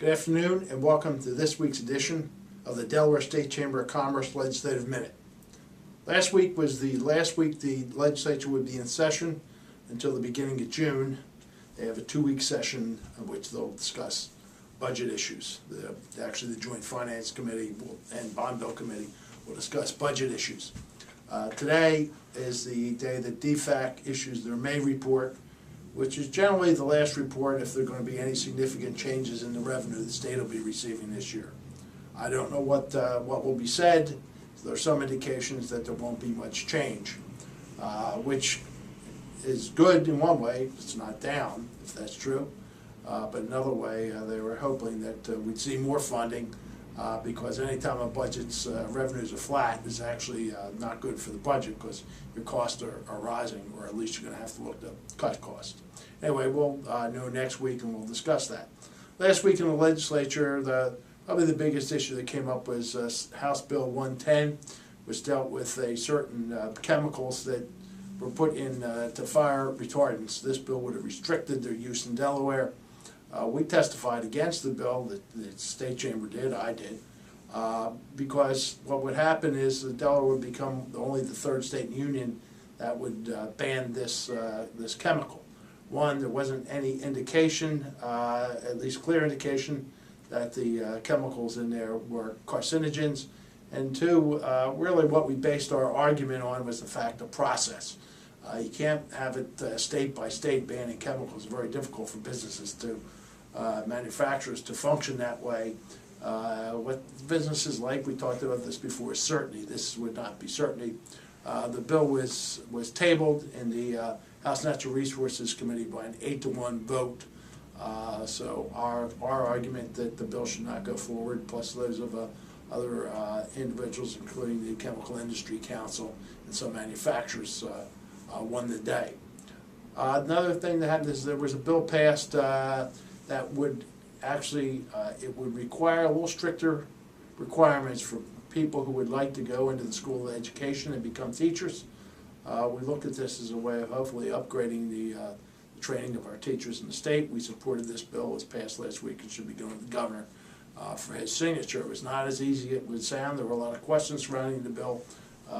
Good afternoon and welcome to this week's edition of the Delaware State Chamber of Commerce Legislative Minute. Last week was the last week the legislature would be in session until the beginning of June. They have a 2-week session in which they'll discuss budget issues. Actually, the Joint Finance Committee and Bond Bill Committee will discuss budget issues. Today is the day that DFAC issues their May report, which is generally the last report if there are going to be any significant changes in the revenue the state will be receiving this year. I don't know what will be said. There are some indications that there won't be much change, which is good in one way. It's not down, if that's true. But another way, they were hoping that we'd see more funding because anytime a budget's revenues are flat is actually not good for the budget because your costs are rising, or at least you're going to have to look to cut costs. Anyway, we'll know next week and we'll discuss that. Last week in the legislature, probably the biggest issue that came up was House Bill 110, which dealt with a certain chemicals that were put in to fire retardants. This bill would have restricted their use in Delaware. We testified against the bill, the state chamber did, I did, because what would happen is that Delaware would become only the third state in the union that would ban this chemical. One, there wasn't any indication, at least clear indication, that the chemicals in there were carcinogens. And two, really what we based our argument on was the fact of process. You can't have it state by state banning chemicals. It's very difficult for businesses to, manufacturers to function that way. What businesses like, we talked about this before, is certainty. This would not be certainty. The bill was tabled in the House Natural Resources Committee by an 8-to-1 vote. So our argument that the bill should not go forward, plus those of other individuals, including the Chemical Industry Council and some manufacturers, won the day. Another thing that happened is there was a bill passed that would actually, it would require a little stricter requirements for people who would like to go into the School of Education and become teachers. We looked at this as a way of hopefully upgrading the training of our teachers in the state. We supported this bill. It was passed last week. It should be going to the governor for his signature. It was not as easy as it would sound. There were a lot of questions surrounding the bill.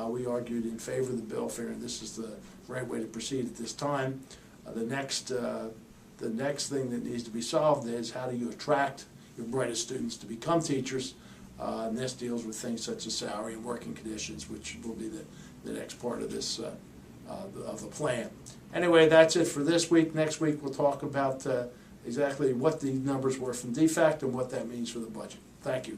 We argued in favor of the bill, figuring this is the right way to proceed at this time. The next thing that needs to be solved is how do you attract your brightest students to become teachers, and this deals with things such as salary and working conditions, which will be the next part of this of the plan. Anyway, that's it for this week. Next week we'll talk about exactly what the numbers were from DFAC and what that means for the budget. Thank you.